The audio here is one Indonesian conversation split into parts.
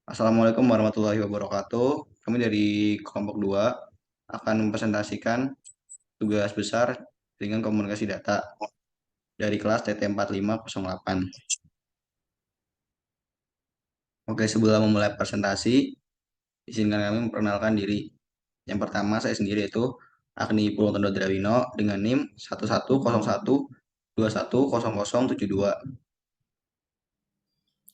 Assalamualaikum warahmatullahi wabarakatuh. Kami dari kelompok 2 akan mempresentasikan tugas besar dengan komunikasi data dari kelas TT 4508. Oke, sebelum memulai presentasi, izinkan kami memperkenalkan diri. Yang pertama, saya sendiri itu Agni Purwotondo Drawino dengan NIM 110121000072.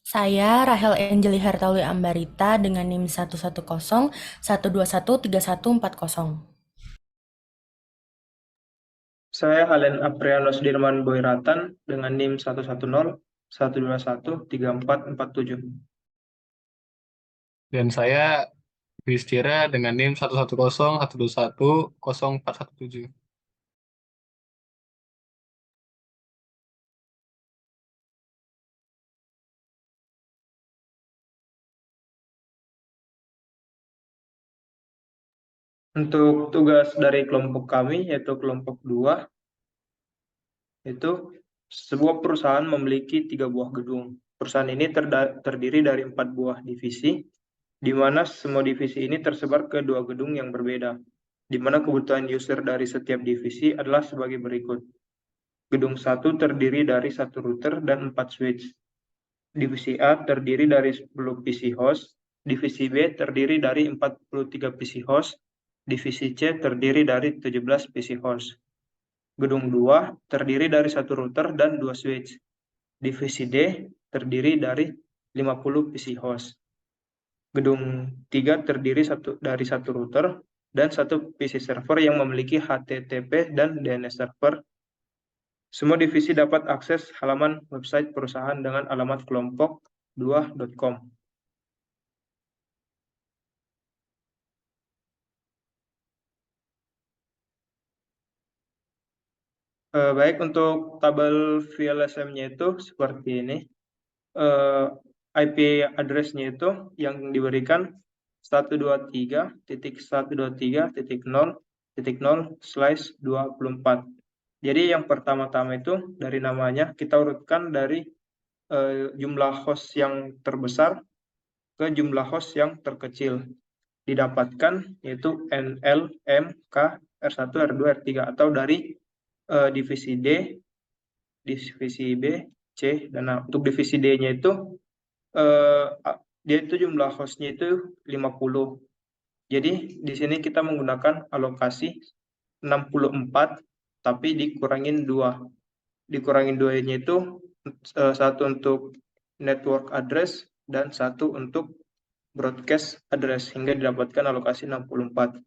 Saya Rahel Angeli Hartawi Ambarita dengan NIM 11012131440. Saya Halen Aprianus Dirman Boyratan dengan NIM 11012134447. Dan saya Yudhistira dengan NIM 11012100417. Untuk tugas dari kelompok kami, yaitu kelompok 2, itu sebuah perusahaan memiliki 3 buah gedung. Perusahaan ini terdiri dari 4 buah divisi, di mana semua divisi ini tersebar ke 2 gedung yang berbeda, di mana kebutuhan user dari setiap divisi adalah sebagai berikut. Gedung 1 terdiri dari 1 router dan 4 switch. Divisi A terdiri dari 10 PC host, divisi B terdiri dari 43 PC host, divisi C terdiri dari 17 PC host. Gedung 2 terdiri dari 1 router dan 2 switch. Divisi D terdiri dari 50 PC host. Gedung 3 terdiri dari 1 router dan 1 PC server yang memiliki HTTP dan DNS server. Semua divisi dapat akses halaman website perusahaan dengan alamat kelompok2.com. Baik, untuk tabel VLSM-nya itu seperti ini. IP address-nya itu yang diberikan 123.123.0.0/24. Jadi yang pertama-tama itu dari namanya kita urutkan dari jumlah host yang terbesar ke jumlah host yang terkecil. Didapatkan yaitu NL, M, K, R1, R2, R3 atau dari divisi D, divisi B, C, dan untuk divisi D-nya itu dia itu jumlah hostnya itu 50. Jadi di sini kita menggunakan alokasi 64 tapi dikurangin 2. Dikurangin 2-nya itu satu untuk network address dan satu untuk broadcast address hingga didapatkan alokasi 64.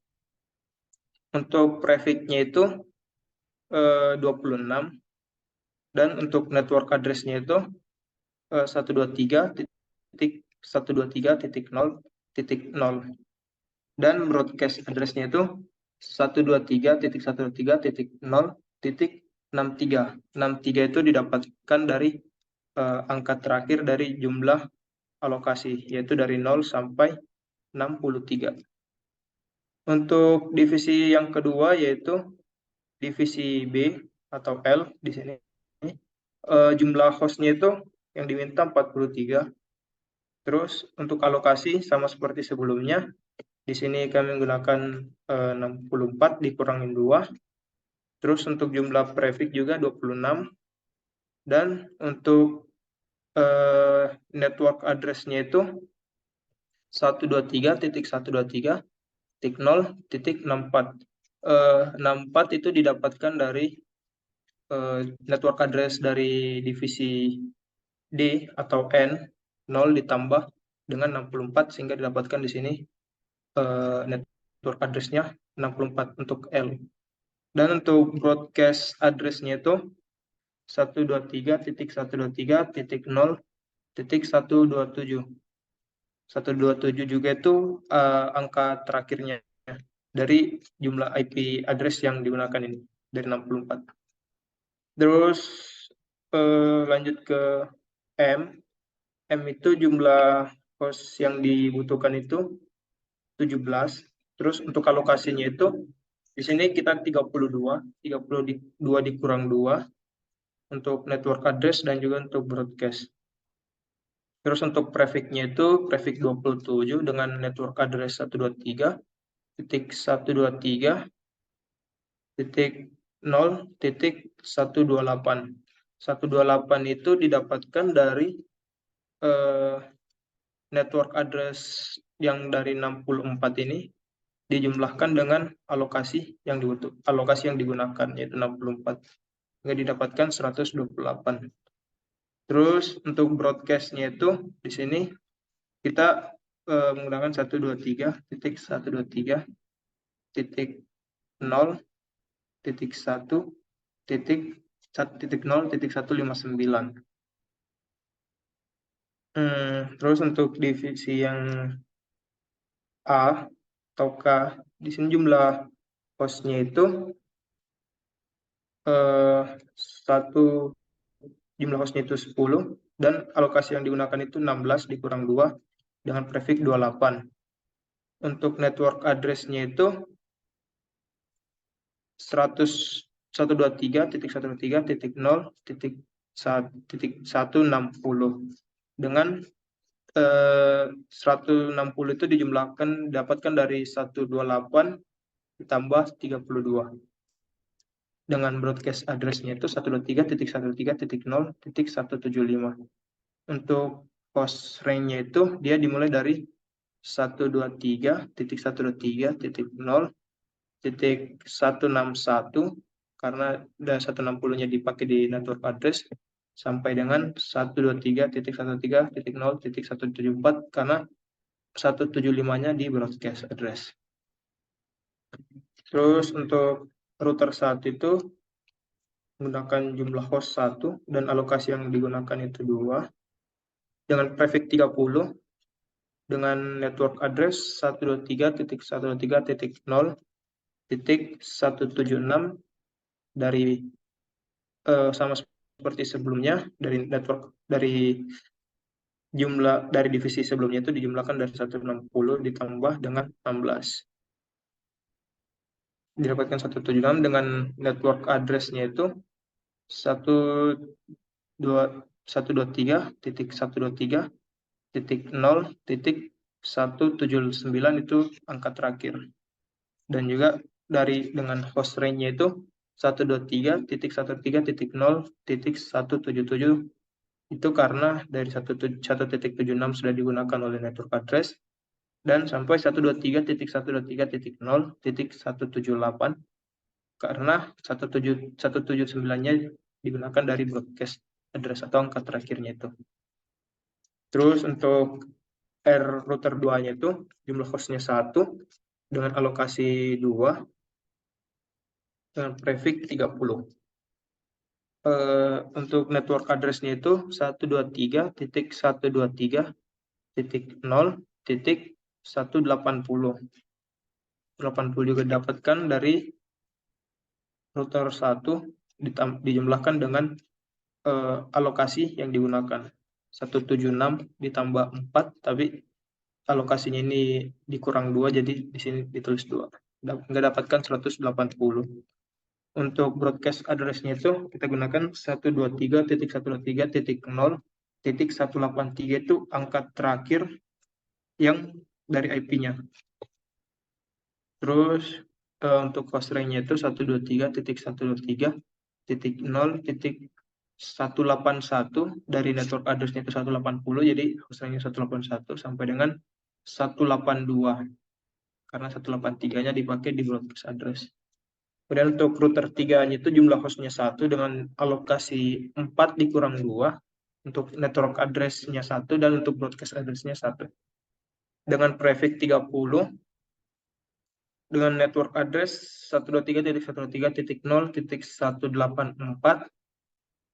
Untuk prefix-nya itu 26 dan untuk network address-nya itu 123.123.0.0 dan broadcast address-nya itu 123.123.0.63. 63 itu didapatkan dari angka terakhir dari jumlah alokasi, yaitu dari 0 sampai 63. Untuk divisi yang kedua yaitu divisi B atau L di sini. Jumlah hostnya itu yang diminta 43. Terus untuk alokasi sama seperti sebelumnya. Di sini kami menggunakan 64 dikurangin 2. Terus untuk jumlah prefix juga 26. Dan untuk network address-nya itu 123.123.0.64. 64 itu didapatkan dari network address dari divisi D atau N 0 ditambah dengan 64 sehingga didapatkan di sini network address-nya 64 untuk L. Dan untuk broadcast address-nya itu 123.123.0.127. 127 juga itu angka terakhirnya dari jumlah IP address yang digunakan ini dari 64. Terus lanjut ke M. M itu jumlah host yang dibutuhkan itu 17. Terus untuk alokasinya itu di sini kita 32 dikurang 2 untuk network address dan juga untuk broadcast. Terus untuk prefix-nya itu prefix 27 dengan network address 123.120.128. 128 itu didapatkan dari network address yang dari 64 ini dijumlahkan dengan alokasi yang digunakan yaitu 64, sehingga didapatkan 128. Terus untuk broadcast-nya itu di sini kita menggunakan 123.1.1.1.0.159. Terus untuk divisi yang A atau K, di sini jumlah hostnya itu jumlah hostnya itu 10 dan alokasi yang digunakan itu 16 dikurang 2 dengan prefix 28. Untuk network address-nya itu 123.123.0.160 dengan 160 itu dapatkan dari 128 ditambah 32 dengan broadcast address-nya itu 123.123.0.175. Untuk host range-nya itu dia dimulai dari 123.123.0.161 karena ada 160-nya dipakai di network address sampai dengan 123.103.0.174 karena 175-nya di broadcast address. Terus untuk router 1 itu menggunakan jumlah host 1 dan alokasi yang digunakan itu 2 dengan prefix 30 dengan network address 123.123.0.176 dari sama seperti sebelumnya dari divisi sebelumnya itu dijumlahkan dari 160 ditambah dengan 16. Didapatkan 176 dengan network address-nya itu 123.123.0.179 itu angka terakhir. Dan juga dengan host range-nya itu 123.103.0.177 itu karena dari 1.76 sudah digunakan oleh network address dan sampai 123.123.0.178 karena 179-nya digunakan dari broadcast address atau angka terakhirnya itu. Terus untuk router 2-nya itu jumlah hostnya 1 dengan alokasi 2 dengan prefix 30. Untuk network address-nya itu 123.123.0.180. 80 juga didapatkan dari router 1 dijumlahkan dengan alokasi yang digunakan 176 ditambah 4 tapi alokasinya ini dikurang 2 jadi di sini ditulis 2. Nggak dapatkan 180. Untuk broadcast address-nya itu kita gunakan 123.123.0.183 itu angka terakhir yang dari IP-nya. Terus untuk host range-nya itu 123.123.0.181 dari network address-nya itu 180 jadi host range-nya 181 sampai dengan 182 karena 183-nya dipakai di broadcast address. Kemudian untuk router 3-nya itu jumlah hostnya 1 dengan alokasi 4 dikurang 2 untuk network address-nya 1 dan untuk broadcast address-nya 1. Dengan prefix 30 dengan network address 123.103.0.184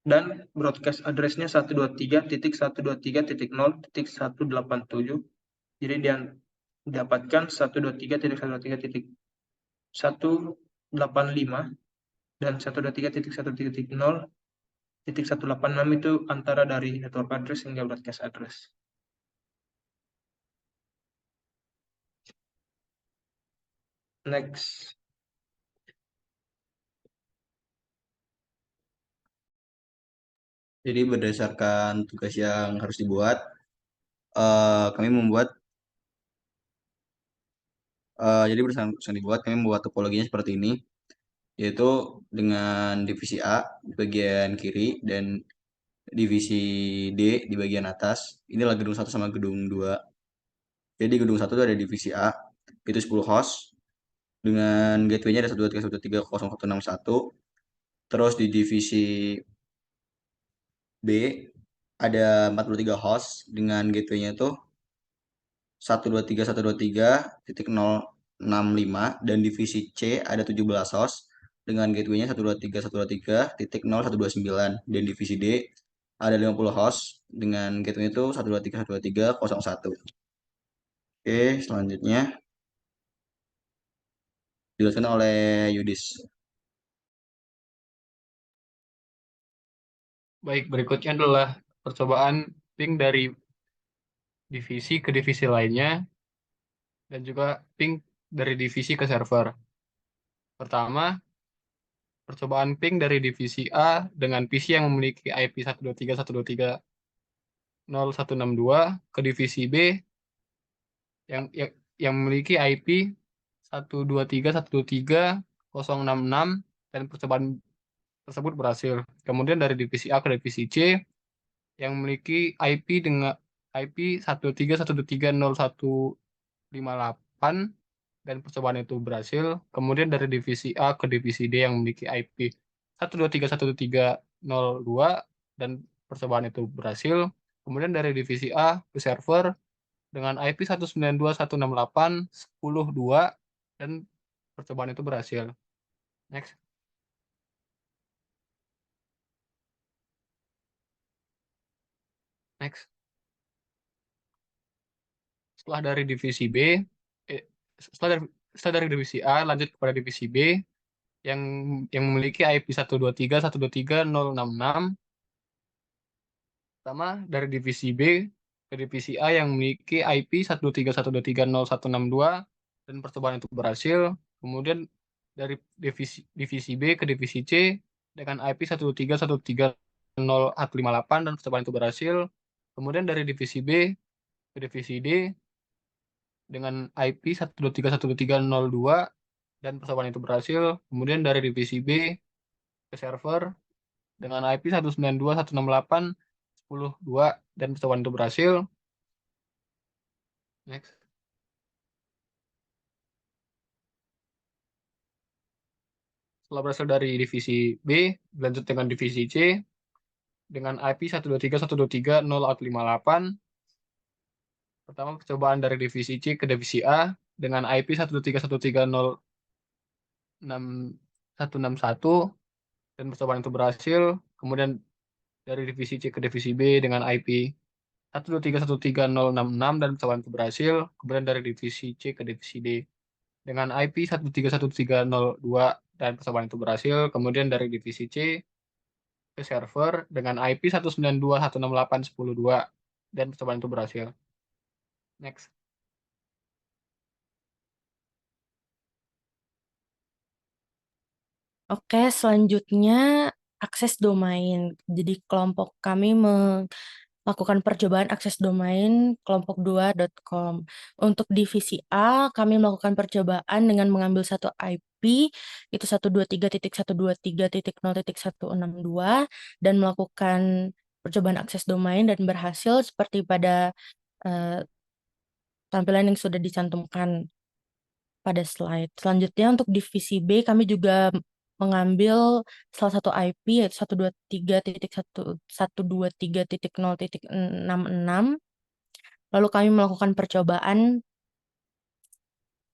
dan broadcast address-nya 123.123.0.187. Jadi dia mendapatkan 123.103.185 dan 123.103.0.186 itu antara dari network address hingga broadcast address. Next. Jadi berdasarkan tugas yang harus dibuat, kami membuat jadi berdasarkan dibuat kami membuat topologinya seperti ini, yaitu dengan divisi A di bagian kiri dan divisi D di bagian atas. Inilah gedung 1 sama gedung 2. Jadi gedung 1 itu ada divisi A, itu 10 host, dengan gateway-nya ada 123.133.0.161. Terus di divisi B ada 43 host dengan gateway-nya itu 123.123.065, dan divisi C ada 17 host dengan gateway-nya 123.123.0.129, dan divisi D ada 50 host dengan gateway itu 123.123.101. Oke, selanjutnya dijelaskan oleh Yudis. Baik, berikutnya adalah percobaan ping dari divisi ke divisi lainnya dan juga ping dari divisi ke server. Pertama, percobaan ping dari divisi A dengan PC yang memiliki IP 123.123.0.162 ke divisi B yang yang, yang memiliki IP 123.123.066, dan percobaan tersebut berhasil. Kemudian dari divisi A ke divisi C yang memiliki IP dengan IP 131.123.0.158, dan percobaan itu berhasil. Kemudian dari divisi A ke divisi D yang memiliki IP 123.123.0.2, dan percobaan itu berhasil. Kemudian dari divisi A ke server dengan IP 192.168.10.2, dan percobaan itu berhasil. Next. Next. Setelah dari divisi B, eh, setelah dari divisi A lanjut kepada divisi B yang memiliki IP 123.123.066. Pertama dari divisi B ke divisi A yang memiliki IP 123.123.0.162, dan percobaan itu berhasil. Kemudian dari divisi B ke divisi C dengan IP 123.123.0.158, dan percobaan itu berhasil. Kemudian dari divisi B ke divisi D dengan IP 123.123.0.2, dan percobaan itu berhasil. Kemudian dari divisi B ke server dengan IP 192.168.10.2, dan percobaan itu berhasil. Next. Setelah berhasil dari divisi B, lanjut dengan divisi C dengan IP 123.123.0.58. Pertama, percobaan dari divisi C ke divisi A dengan IP 123.123.0.161, dan percobaan itu berhasil. Kemudian dari divisi C ke divisi B dengan IP 123.123.066, dan percobaan itu berhasil. Kemudian dari divisi C ke divisi D dengan IP 131.302, dan percobaan itu berhasil. Kemudian dari divisi C ke server dengan IP 192.168.10.2, dan percobaan itu berhasil. Next. Oke, selanjutnya akses domain. Jadi kelompok kami melakukan percobaan akses domain kelompok2.com. Untuk divisi A, kami melakukan percobaan dengan mengambil satu IP, itu 123.123.0.162, dan melakukan percobaan akses domain dan berhasil seperti pada eh, tampilan yang sudah dicantumkan pada slide. Selanjutnya untuk divisi B, kami juga mengambil salah satu IP yaitu 123.123.0.66. Lalu kami melakukan percobaan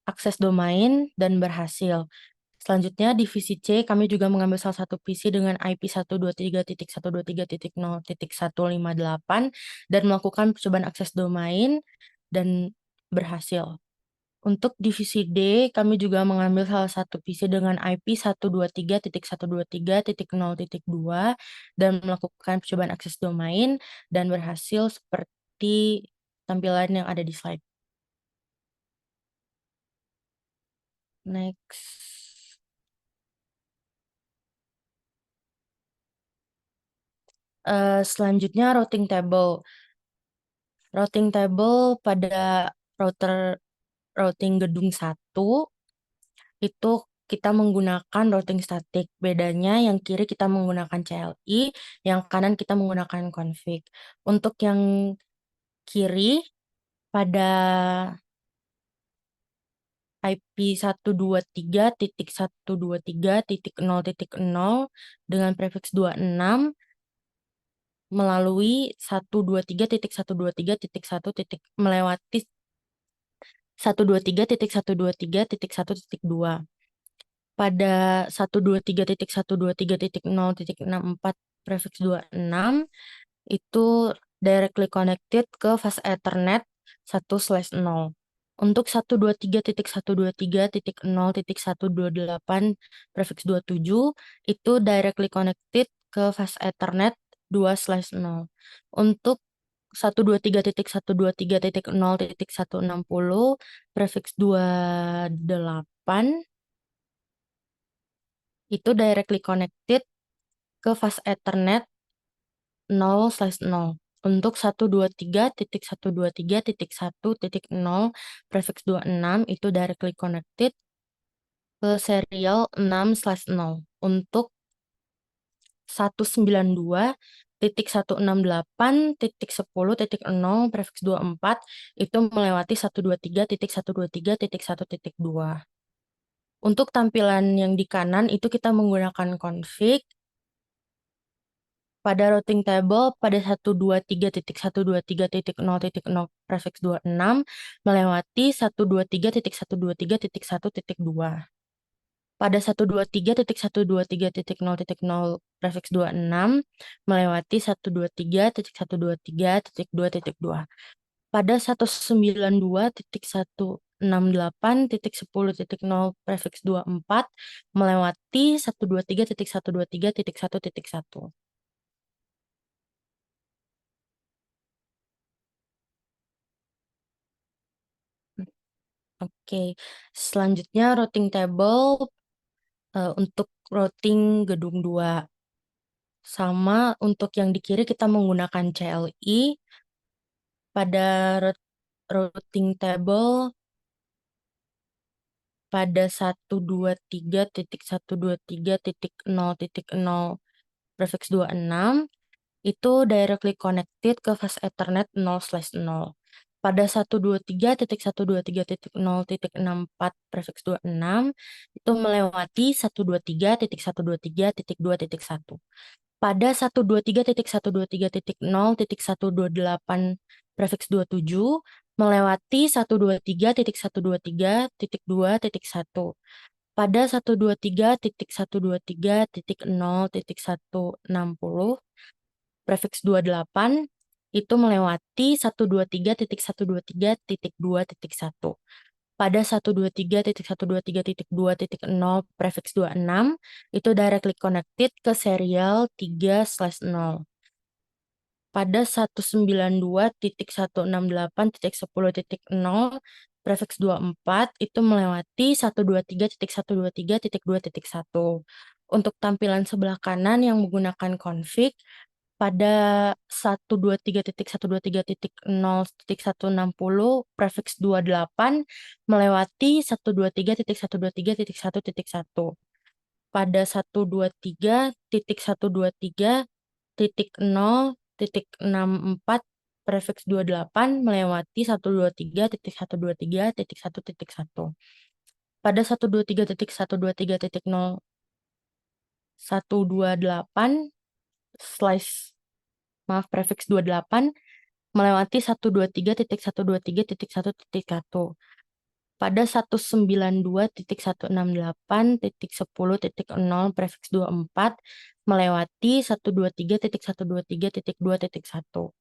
akses domain dan berhasil. Selanjutnya divisi C, kami juga mengambil salah satu PC dengan IP 123.123.0.158 dan melakukan percobaan akses domain dan berhasil. Untuk divisi D, kami juga mengambil salah satu PC dengan IP 123.123.0.2 dan melakukan percobaan akses domain dan berhasil seperti tampilan yang ada di slide. Next. Selanjutnya routing table. routing table pada routing gedung 1 itu kita menggunakan routing static. Bedanya yang kiri kita menggunakan CLI, yang kanan kita menggunakan config. Untuk yang kiri pada IP 123.123.0.0 dengan prefix 26 melalui 123.123.1 melewati 123.123.1.2. Pada 123.123.0.64 prefix 26 itu directly connected ke fast Ethernet 1/0. Untuk 123.123.0.128 prefix 27 itu directly connected ke fast Ethernet 2/0. Untuk 123.123.0.160 prefix 28 itu directly connected ke fast Ethernet 0/0. Untuk 123.123.1.0 prefix 26 itu directly connected ke serial 6/0. Untuk 192.168.10.0 prefix 24 itu melewati 123.123.1.2. Untuk tampilan yang di kanan itu kita menggunakan config. Pada routing table pada 123.123.0.0 prefix 26 melewati 123.123.1.2. Pada 123.123.0.0 prefix 26 melewati 123.123.2.2. Pada 192.168.10.0 prefix 24 melewati 123.123.1.1. Oke, selanjutnya routing table untuk routing gedung 2. Sama untuk yang di kiri kita menggunakan CLI. Pada routing table pada 123.123.0.0 prefix 26 itu directly connected ke fast Ethernet 0/0. Pada 123.123.0.64 prefix 26 itu melewati 123.123.2.1. Pada 123.123.0.128 prefix 27 melewati 123.123.2.1. Pada 123.123.0.160 prefix 28 itu melewati 123.123.2.1. Pada 123.123.2.0 prefix 26 itu directly connected ke serial 3/0. Pada 192.168.10.0 prefix 24 itu melewati 123.123.2.1. Untuk tampilan sebelah kanan yang menggunakan config pada 123.123.0.160 prefix 28 melewati 123.123.1.1. Pada 123.123.0.64 prefix 28 melewati 123.123.1.1. Pada 123.123.0.128 prefix 28 melewati 123.123.1.1. Pada 192.168.10.0 prefix 24 melewati 123.123.2.1.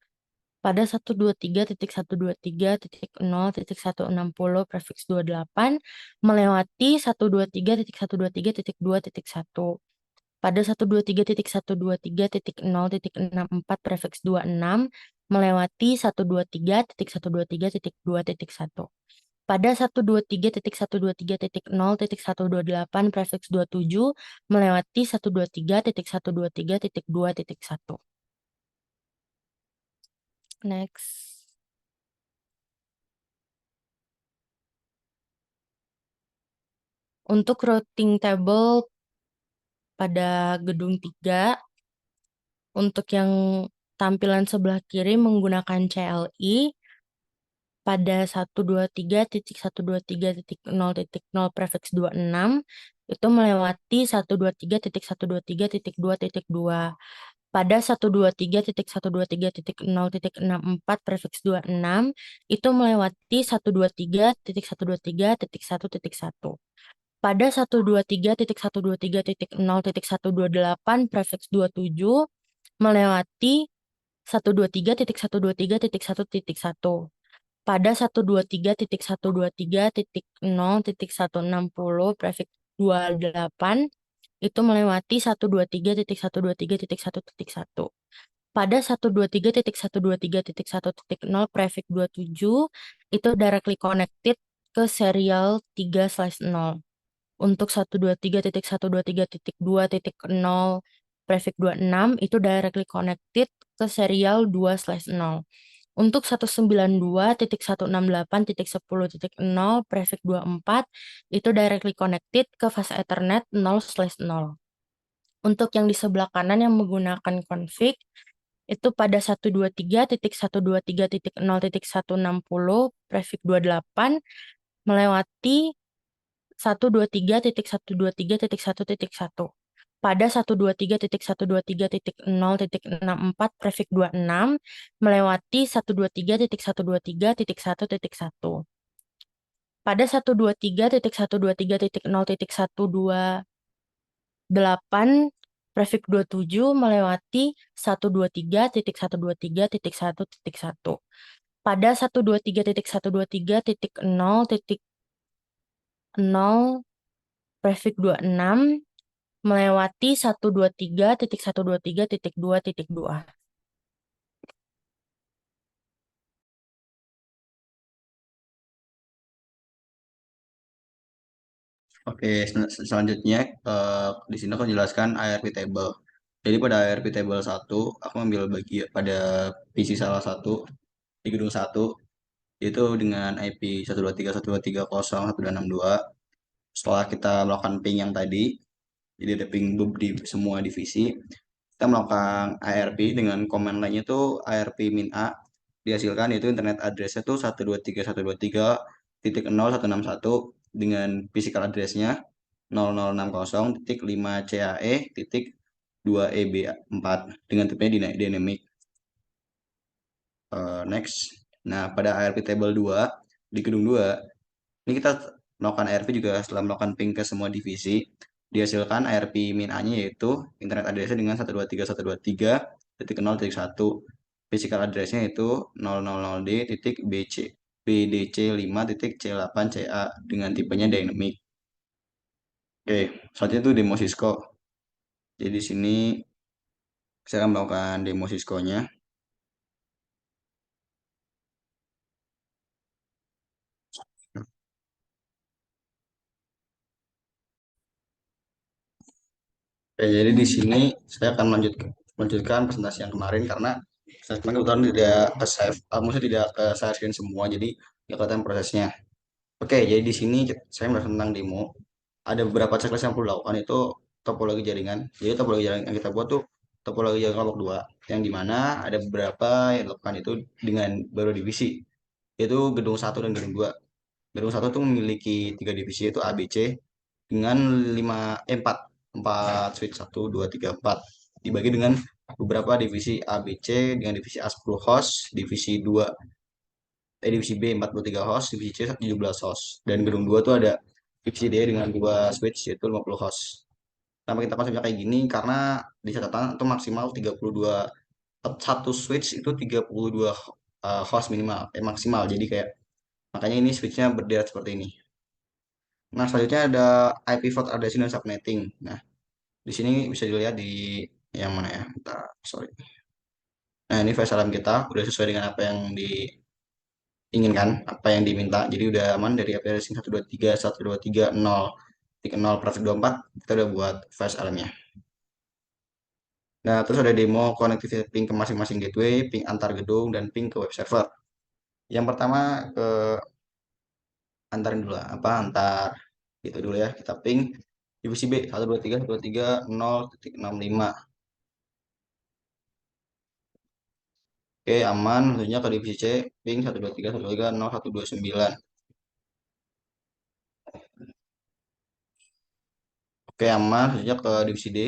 Pada 123.123.0.160 prefix 28 melewati 123.123.2.1. Pada 123.123.0.64 prefix 26 melewati 123.123.2.1. Pada 123.123.0.128 prefix 27 melewati 123.123.2.1. Next. Untuk routing table pada gedung 3, untuk yang tampilan sebelah kiri menggunakan CLI pada 123.123.0.0 prefix 26 itu melewati 123.123.2.2. Pada 123.123.0.64 prefix 26 itu melewati 123.123.1.1. Pada 123.123.0.128 prefix 27 melewati 123.123.1.1. Pada 123.123.0.160 prefix 28 itu melewati 123.123.1.1. Pada 123.123.1.0 prefix 27 itu directly connected ke serial 3/0. Untuk 123.123.2.0 prefix 26 itu directly connected ke serial 2/0. Untuk 192.168.10.0 prefix 24 itu directly connected ke fast Ethernet 0/0. Untuk yang di sebelah kanan yang menggunakan config itu pada 123.123.0.160 prefix 28 melewati 123.123.1.1. Pada 123.123.0.64 prefix 26 melewati 123.123.1.1. Pada 123.123.0.128 prefix 27 melewati 123.123.1.1. Pada 123.123.0.0 prefix 26 melewati 123.123.2.2. Oke, selanjutnya di sini aku jelaskan ARP table. Jadi pada ARP table 1, aku ambil bagian pada PC salah satu di gedung 1 itu dengan IP 123.123.0.162. Setelah kita melakukan ping yang tadi, jadi ada ping loop di semua divisi, kita melakukan ARP dengan command lainnya tuh ARP min A dihasilkan, yaitu internet address-nya tuh 123.123.0.161 dengan physical address-nya 0060.5CAE.2EB4 dengan tipenya dynamic. Next. Nah, pada ARP table 2 di gedung 2 ini kita melakukan ARP juga setelah melakukan ping ke semua divisi, dihasilkan ARP min A-nya yaitu internet address-nya dengan 123.123.0.1. Physical address-nya itu 000.bdc5.c8ca dengan tipenya dynamic. Oke, selanjutnya itu demo Cisco. Jadi di sini saya akan melakukan demo Cisco-nya. Oke, jadi di sini saya akan melanjutkan presentasi yang kemarin karena saya kemarin kebetulan tidak ke save, maksudnya tidak ke share screen semua, jadi nggak kelihatan prosesnya. Oke, jadi di sini saya bahas tentang demo. Ada beberapa checklist yang perlu dilakukan itu topologi jaringan. Jadi topologi jaringan yang kita buat tuh topologi jaringan kelompok 2, yang dimana ada beberapa yang dilakukan itu dengan baru divisi, yaitu gedung 1 dan gedung 2. Gedung 1 tuh memiliki 3 divisi, yaitu ABC dengan 4 switch 1, 2, 3, 4. Dibagi dengan beberapa divisi ABC dengan divisi A10 host, divisi 2 divisi B 43 host, divisi C 17 host. Dan gedung 2 tuh ada divisi D dengan 2 switch yaitu 50 host. Kenapa kita konsepnya kayak gini? Karena di catatan itu maksimal 32 satu switch itu 32 host minimal, maksimal. Jadi kayak makanya ini switchnya berderet seperti ini. Nah, selanjutnya ada IP fault addressing dan subnetting. Nah, di sini bisa dilihat di yang mana ya? Bentar, sorry. Nah, ini file alarm kita udah sesuai dengan apa yang diinginkan, apa yang diminta. Jadi udah aman dari IP addressing 123.123.0.0 prefix 24, kita udah buat file alarmnya. Nah, terus ada demo connectivity ping ke masing-masing gateway, ping antar gedung, dan ping ke web server. Yang pertama ke antarin dulu lah, antar Gitu dulu ya, kita ping divisi B 123.123.0.65. Oke, aman. Selanjutnya ke divisi C, ping 123.123.0.129. Oke, aman. Selanjutnya ke divisi D,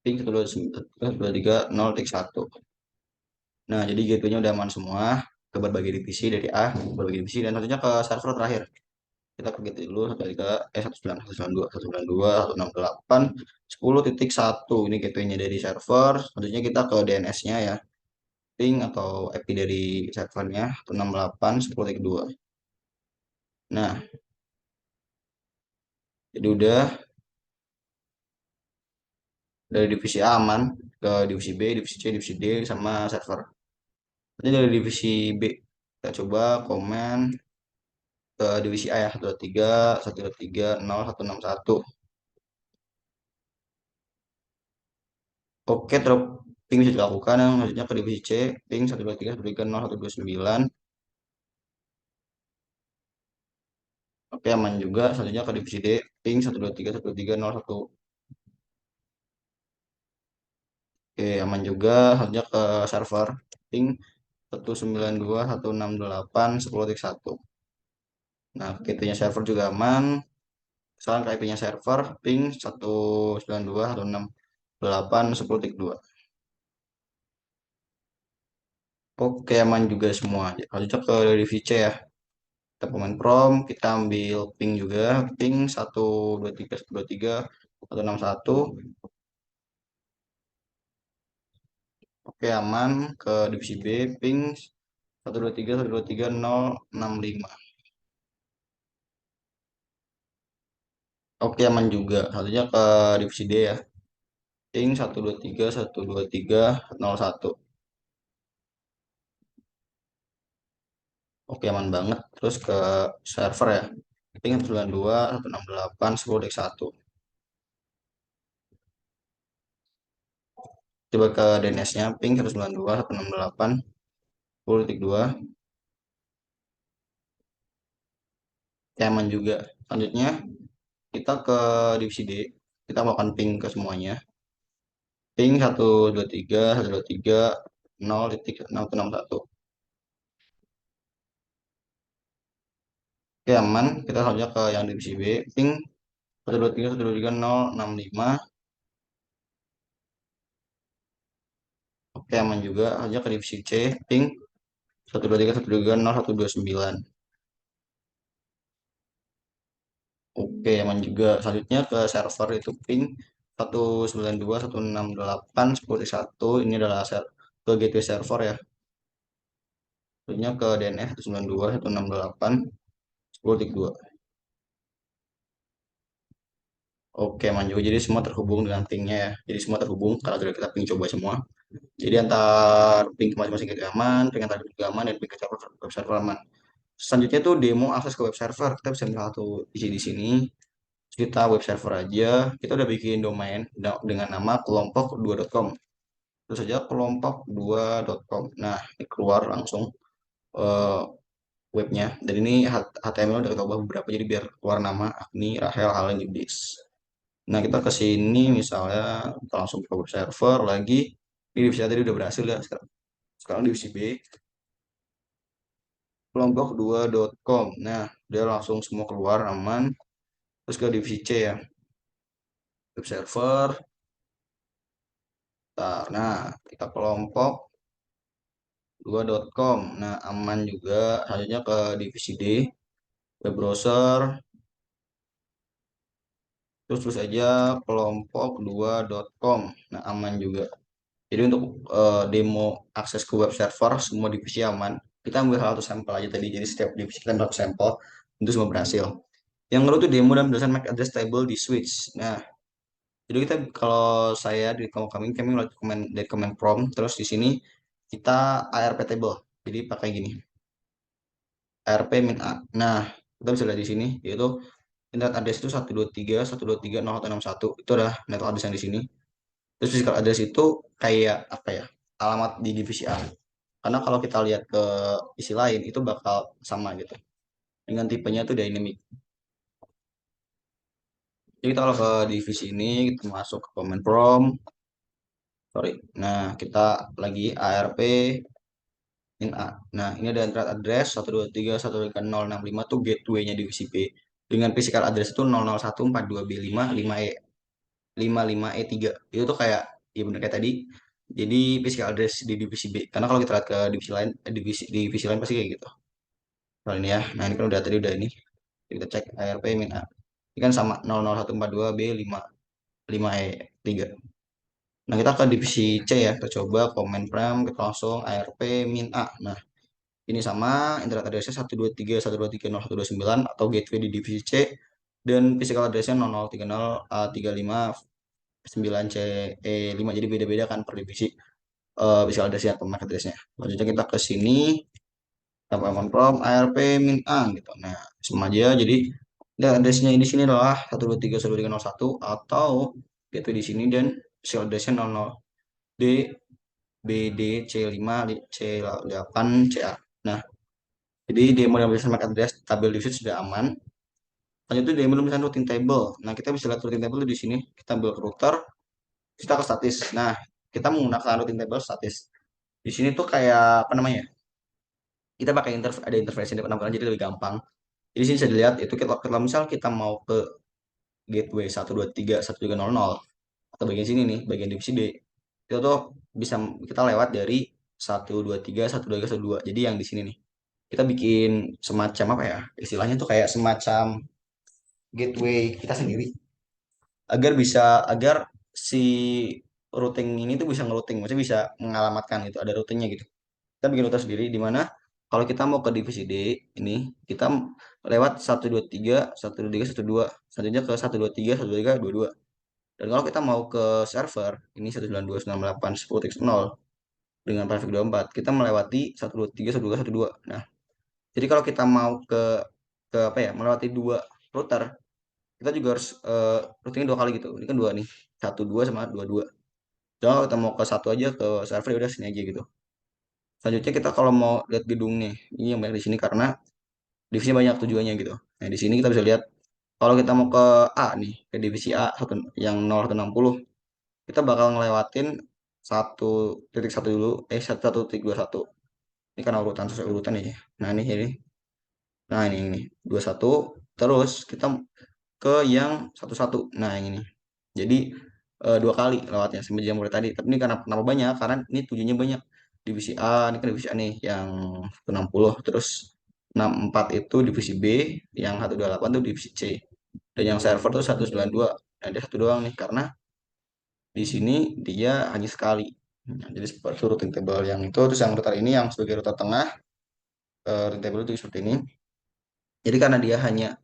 ping 123.0.1. Nah, jadi gateway-nya udah aman semua ke berbagai divisi dari A ke berbagai divisi, dan selanjutnya ke server terakhir. Kita ke gateway dulu 192.192.168.10.1. Ini gateway-nya dari server. Selanjutnya kita ke DNS-nya ya. Ping atau IP dari servernya 168.10.2. Nah, jadi udah dari divisi A aman ke divisi B, divisi C, divisi D sama server. Nanti dari divisi B kita coba komen ke divisi A ya 123.123.0.161. Oke, terus ping bisa dilakukan. Yang selanjutnya ke divisi C, ping 123.123.0.129. Oke, aman juga. Selanjutnya ke divisi D, ping 123.123.0.1. Oke, aman juga. Selanjutnya ke server, ping 192.168.10.1. Nah, gateway-nya server juga aman. Sekarang ke IP-nya server, ping 192.168.10.2. Oke, aman juga semua. Lanjut ke divisi C ya. Kita pemain prom, kita ambil ping juga, ping 123.123.161. Oke, aman. Ke divisi B, ping 123.123.065. Oke, aman juga. Selanjutnya ke divisi D ya, ping 123.123.01. Oke, aman banget. Terus ke server ya, ping 192.168.10.1. Coba ke DNS-nya, ping 192.168.10.2. Oke, aman juga. Selanjutnya kita ke divisi D, kita melakukan ping ke semuanya. Ping 123.123.0.161. Oke, aman. Kita selanjutnya ke yang divisi B, ping 123.123.065. Oke, aman juga. Selanjutnya ke divisi C, ping 123.123.0.129. Oke, aman juga. Selanjutnya ke server itu ping 192.168.10.1. Ini adalah ke gateway server ya. Selanjutnya ke DNS 192.168.10.2. Oke, aman juga. Jadi semua terhubung dengan pingnya ya. Jadi semua terhubung kalau sudah kita ping coba semua. Jadi antar ping ke masing-masing gateway aman, ping antar gateway aman, dan ping ke server, web server aman. Selanjutnya tuh demo akses ke web server. Kita bisa ambil satu isi di sini. Kita web server aja. Kita udah bikin domain dengan nama kelompok2.com. Terus saja kelompok2.com. Nah, ini keluar langsung eh, webnya. Dan ini HTML udah kita ubah beberapa jadi biar keluar nama Agni, Rahel, Halen, Yudis. Nah, kita ke sini misalnya kita langsung ke web server lagi. Ini divisi A tadi udah berhasil ya. Sekarang divisi B kelompok2.com. Nah, dia langsung semua keluar aman. Terus ke divisi C ya. Web server. Nah, kita kelompok 2.com. Nah, aman juga. Selanjutnya ke divisi D, web browser. Terus aja kelompok 2.com. Nah, aman juga. Jadi untuk demo akses ke web server, semua divisi aman. Kita ambil satu sampel aja tadi. Jadi setiap divisi kita ambil satu sampel. Itu semua berhasil. Yang kedua itu demo dan penjelasan MAC address table di switch. Nah, jadi kita kalau saya di kelompok kami mulai dari command prompt. Terus di sini kita ARP table. Jadi pakai gini. ARP min A. Nah, kita bisa lihat di sini yaitu internet address itu 123.123.0.161. Itu adalah network address yang di sini. Terus physical address itu kayak apa ya? Alamat di divisi A. Karena kalau kita lihat ke isi lain itu bakal sama gitu. Dengan tipenya itu dynamic. Jadi kita kalau ke divisi ini kita masuk ke command prompt. Sorry. Nah, kita lagi ARP in A. Nah, ini ada internet address 123.123.065 tuh gateway-nya divisi B. Dengan physical address itu 00142B5 5E 55E3. Itu tuh kayak ya bener kayak tadi. Jadi physical address di divisi B. Karena kalau kita lihat ke divisi lain, divisi lain pasti kayak gitu. Kalau ini ya. Nah, ini kan udah tadi udah ini. Kita cek ARP min A. Ini kan sama 00142B5 5E3. Nah, kita ke divisi C ya. Kita coba command prompt, kita langsung ARP min A. Nah, ini sama internet address-nya 123.123.0.129 atau gateway di divisi C dan physical address-nya 00303539CE5. Jadi beda-beda kan per divisi physical address-nya atau MAC address-nya. Selanjutnya kita ke sini tanpa confirm ARP min A gitu. Nah, sama aja jadi address-nya di sini adalah 123.123.01 atau gateway di sini dan physical address-nya 00D BD C5 C8 CA. Nah, jadi demo yang bisa MAC address tabel divisi sudah aman. Lanjut demo misalnya routing table. Nah, kita bisa lihat routing table di sini. Kita ambil ke router, kita ke statis. Nah, kita menggunakan routing table statis. Di sini tuh kayak apa namanya? Kita pakai ada interface yang penampilan jadi lebih gampang. Jadi sini bisa dilihat itu kalau misal kita mau ke gateway 123.123.0.0 atau bagian sini nih, bagian divisi D. Itu tuh bisa kita lewat dari 123.123.122. Jadi yang di sini nih. Kita bikin semacam apa ya? Istilahnya tuh kayak semacam gateway kita sendiri agar si routing ini tuh bisa ngerouting, maksudnya bisa mengalamatkan gitu, ada routingnya gitu. Kita bikin router sendiri di mana kalau kita mau ke divisi D ini kita lewat 123.123.122, selanjutnya ke 123.123.22. Dan kalau kita mau ke server ini 192.168.10.0 dengan traffic 24, kita melewati 123.123.122. Nah, jadi kalau kita mau ke apa ya, melewati dua router, kita juga harus routingnya dua kali gitu. Ini kan dua nih, 12 sama 22. Jangan kalau kita mau ke satu aja ke server ya udah sini aja gitu. Selanjutnya kita kalau mau lihat gedung nih, ini yang banyak di sini karena divisi banyak tujuannya gitu. Nah, di sini kita bisa lihat kalau kita mau ke A nih, ke divisi A yang 0160, kita bakal ngelewatin 1.1 dulu, 1.1.21. Ini karena urutan sesuai urutan ya. Nah, ini. Nah, ini 21. Terus kita ke yang 11. Nah, yang ini. Jadi dua kali lewatnya sama jam mulai tadi. Tapi ini karena kenapa banyak? Karena ini tujuannya banyak. Divisi A, ini kan divisi A nih yang 160, terus 64 itu divisi B, yang 128 itu divisi C. Dan yang server tuh 192. Nah, ada satu doang nih karena di sini dia hanya sekali. Nah, jadi seperti routing table yang itu, terus yang router ini yang sebagai router tengah, routing table itu seperti ini. Jadi karena dia hanya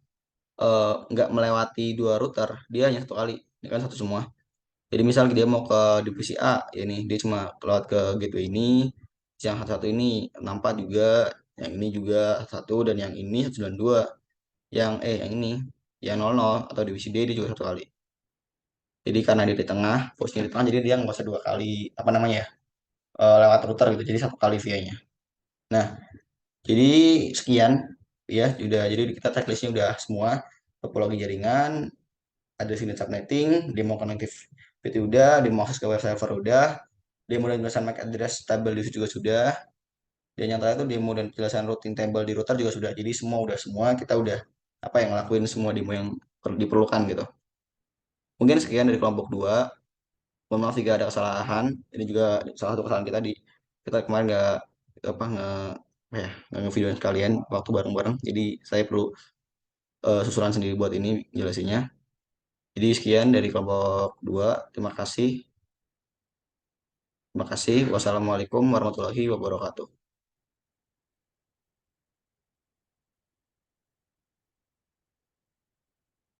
nggak melewati dua router, dia hanya satu kali. Ini kan satu semua. Jadi misalnya dia mau ke divisi A, ya nih dia cuma lewat ke gateway ini, yang satu ini nampak juga, yang ini juga satu dan yang ini 192, yang ini yang 00 atau divisi D dia juga satu kali. Jadi karena dia di tengah, posisinya di tengah, jadi dia nggak usah dua kali apa namanya ya, lewat router gitu. Jadi satu kali via-nya. Nah, jadi sekian ya, udah jadi kita checklistnya udah semua, topologi jaringan, ada sini subnetting, demo connectivity udah, demo akses ke web server udah, demo dan penjelasan MAC address tabel di situ juga sudah, dan yang terakhir itu demo dan penjelasan routing table di router juga sudah. Jadi semua udah semua kita udah apa yang ngelakuin semua demo yang diperlukan gitu. Mungkin sekian dari kelompok 2. Mohon maaf jika ada kesalahan. Ini juga salah satu kesalahan kita kita kemarin nggak apa nggak ngevideoin sekalian waktu bareng-bareng. Jadi saya perlu susulan sendiri buat ini jelasinnya. Jadi sekian dari kelompok 2. Terima kasih. Terima kasih. Wassalamualaikum warahmatullahi wabarakatuh.